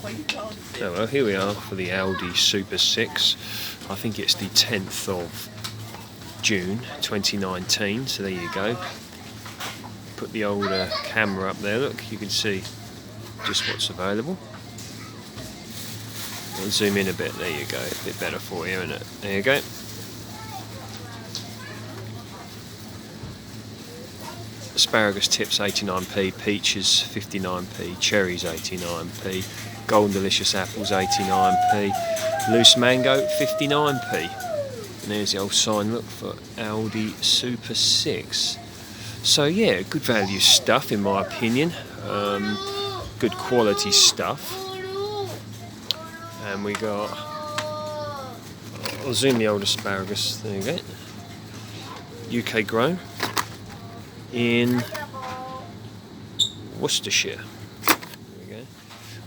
So well, here we are for the Aldi Super 6. I think it's the 10th of June 2019, so there you go. Put the old camera up there, look, you can see just what's available. I'll zoom in a bit, there you go, a bit better for you, isn't it? There you go. Asparagus tips 89p, peaches 59p, cherries 89p, golden delicious apples 89p, loose mango 59p. And there's the old sign, look, for Aldi Super 6. So yeah, good value stuff in my opinion, good quality stuff. And we got, I'll zoom the old asparagus, there you go, UK grown in Worcestershire. There we go.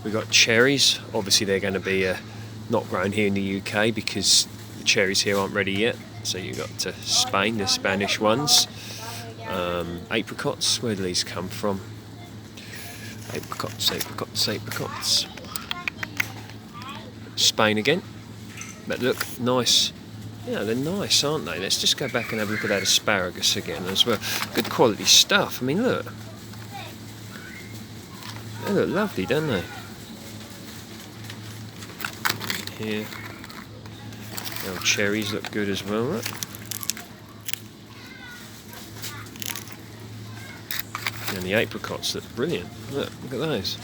We got cherries, obviously they're going to be not grown here in the UK because the cherries here aren't ready yet, so you got to Spain, the Spanish ones. Apricots, where do these come from? Apricots. Spain again, but look, nice. Yeah, they're nice, aren't they? Let's just go back and have a look at that asparagus again as well. Good quality stuff. I mean, look. They look lovely, don't they? Here. Our cherries look good as well, right? And the apricots look brilliant. Look at those.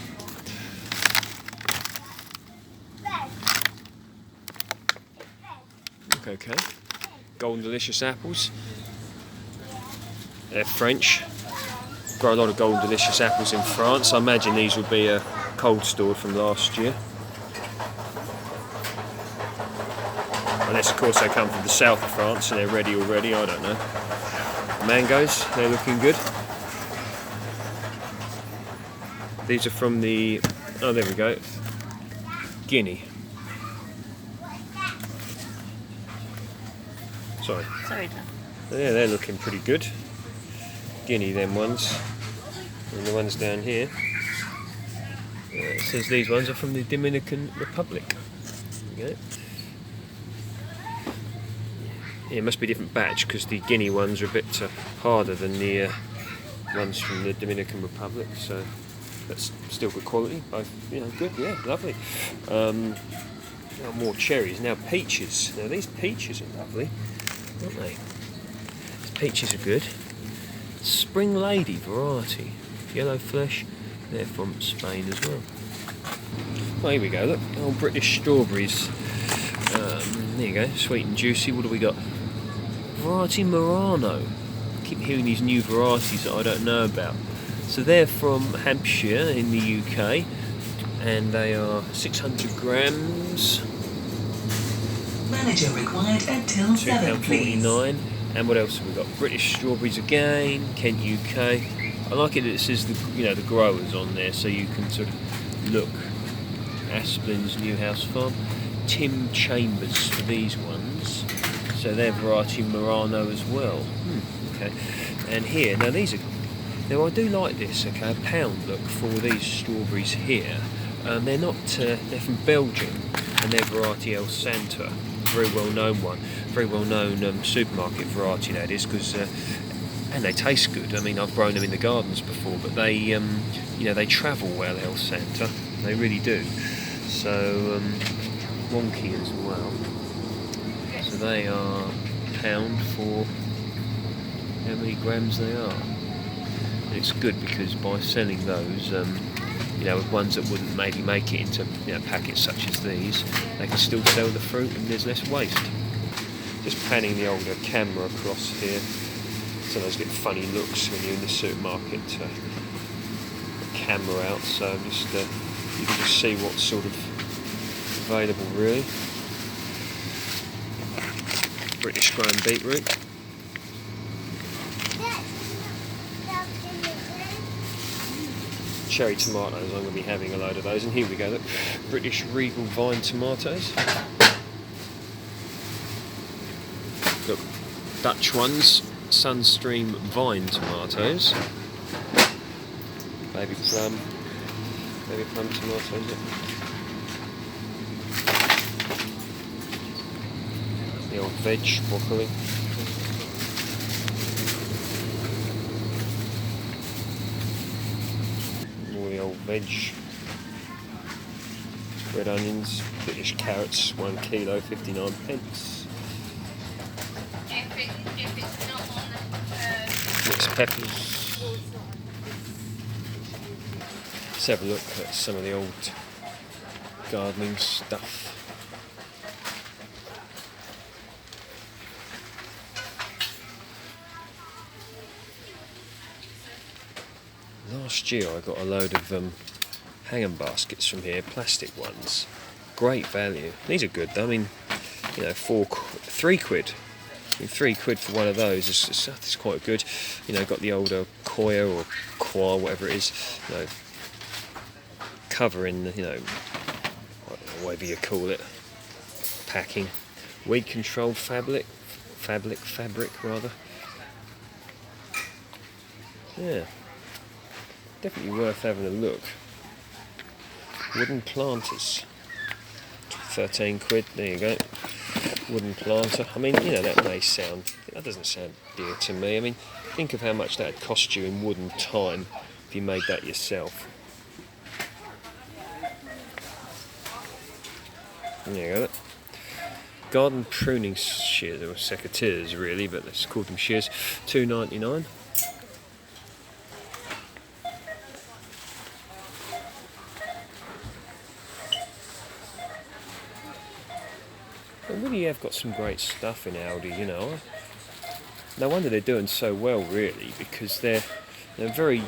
Okay, golden delicious apples. They're French. Grow a lot of golden delicious apples in France. I imagine these would be cold stored from last year. Unless of course they come from the south of France and they're ready already, I don't know. Mangoes, they're looking good. These are from the, oh there we go, Guinea. Sorry. Yeah, they're looking pretty good. Guinea, them ones. And the ones down here. It says these ones are from the Dominican Republic. There you go. Yeah, it must be a different batch because the Guinea ones are a bit harder than the ones from the Dominican Republic. So that's still good quality. Both, you know, good. Yeah, lovely. Now more cherries. Now peaches. Now these peaches are lovely, aren't they? These peaches are good. Spring Lady variety, yellow flesh. They're from Spain as well. Well, here we go. Look, old British strawberries. There you go, sweet and juicy. What do we got? Variety Murano. I keep hearing these new varieties that I don't know about. So they're from Hampshire in the UK, and they are 600 grams. Manager required until 7, please. £2.49. And what else have we got? British strawberries again, Kent, UK. I like it that it says the growers on there, so you can sort of look. Asplin's Newhouse Farm. Tim Chambers for these ones. So they're variety Murano as well. Okay. And here, now these are. Now I do like this. Okay, a pound look for these strawberries here. They're not. They're from Belgium, and they're variety El Santa. Very well known one, very well known supermarket variety that is, because and they taste good. I mean, I've grown them in the gardens before, but they they travel well, El Santa, they really do. So wonky as well. So they are £1 for how many grams they are. And it's good because by selling those, with ones that wouldn't maybe make it into packets such as these, they can still sell the fruit and there's less waste. Just panning the older camera across here. Sometimes get funny looks when you're in the supermarket. Camera out, so just you can just see what's sort of available really. British grown beetroot. Cherry tomatoes, I'm going to be having a load of those. And here we go, look, British Regal Vine tomatoes. Look, Dutch ones, Sunstream Vine tomatoes. Baby plum tomatoes. The old veg broccoli. All the old veg. Red onions, British carrots, 1 kilo, 59 pence. Mixed peppers. Let's have a look at some of the old gardening stuff. Last year I got a load of hanging baskets from here, plastic ones. Great value. These are good though. I mean, you know, 3 quid. I mean, 3 quid for one of those is quite good. You know, got the older coir or coir, whatever it is. You know, covering, you know, whatever you call it, packing. Weed control fabric rather. Yeah, definitely worth having a look. Wooden planters, 13 quid, there you go. Wooden planter. I mean, you know, that doesn't sound dear to me. I mean, think of how much that'd cost you in wooden time if you made that yourself. There you go. Garden pruning shears, or secateurs really, but let's call them shears. £2.99. They really have got some great stuff in Aldi, you know. No wonder they're doing so well, really, because they're very,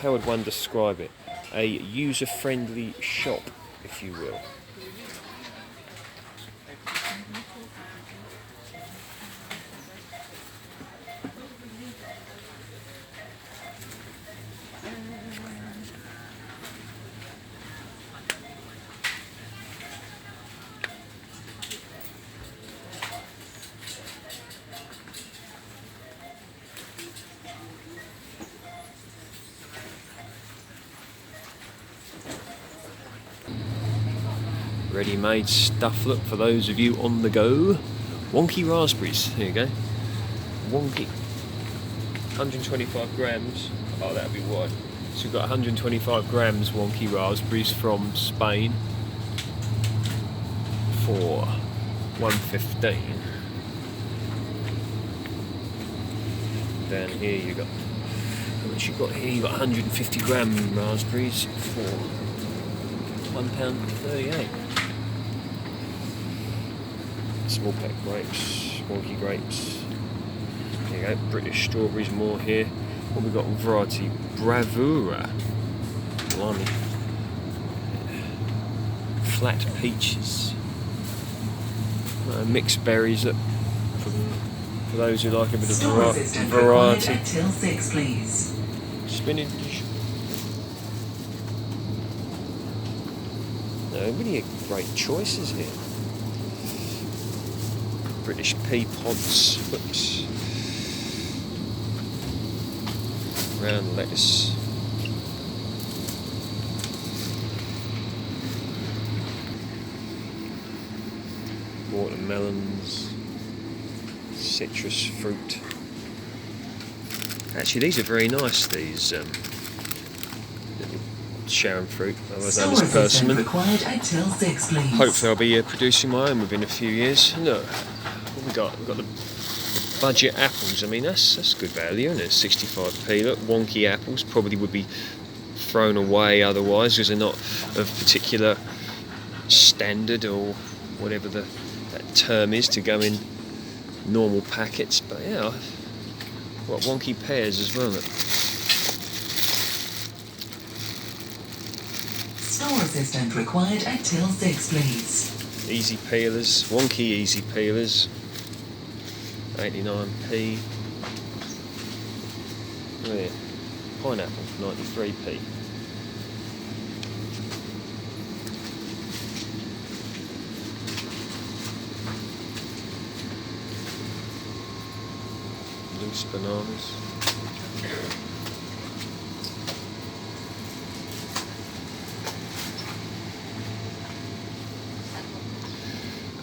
how would one describe it? A user-friendly shop, if you will. Ready-made stuff, look, for those of you on the go. Wonky raspberries, there you go. Wonky. 125 grams. Oh, that'd be wide. So we've got 125 grams wonky raspberries from Spain for $1.15. Down here you got, how much you got here? You got 150 gram raspberries for £1.38. Small pack grapes, wonky grapes. There you go, British strawberries, more here. What we got? Variety Bravura. Blimey. Flat peaches. Mixed berries, look. For those who like a bit of variety. Until 6, please. Spinach. No, really great choices here. British pea pods. Whoops. Round lettuce. Watermelons. Citrus fruit. Actually, these are very nice, these little Sharon fruit, otherwise known as persimmon. Required until 6, please. Hopefully I'll be producing my own within a few years. Look, what we got? We've got the budget apples. I mean, that's good value, isn't it? 65p. Look, wonky apples probably would be thrown away otherwise because they're not of particular standard or whatever that term is to go in normal packets. But yeah, I've got wonky pears as well. Look. Store assistant required until 6, please. Easy peelers, wonky easy peelers. 89p. Oh yeah, pineapple, 93p. Loose bananas.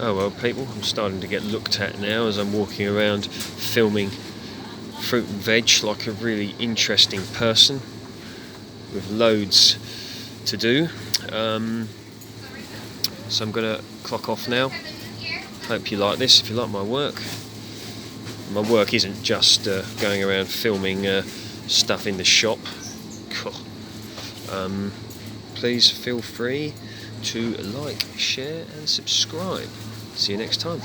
Oh well, people, I'm starting to get looked at now as I'm walking around filming fruit and veg like a really interesting person with loads to do. So I'm going to clock off now. Hope you like this. If you like my work isn't just going around filming stuff in the shop. Please feel free to like, share and subscribe. See you next time.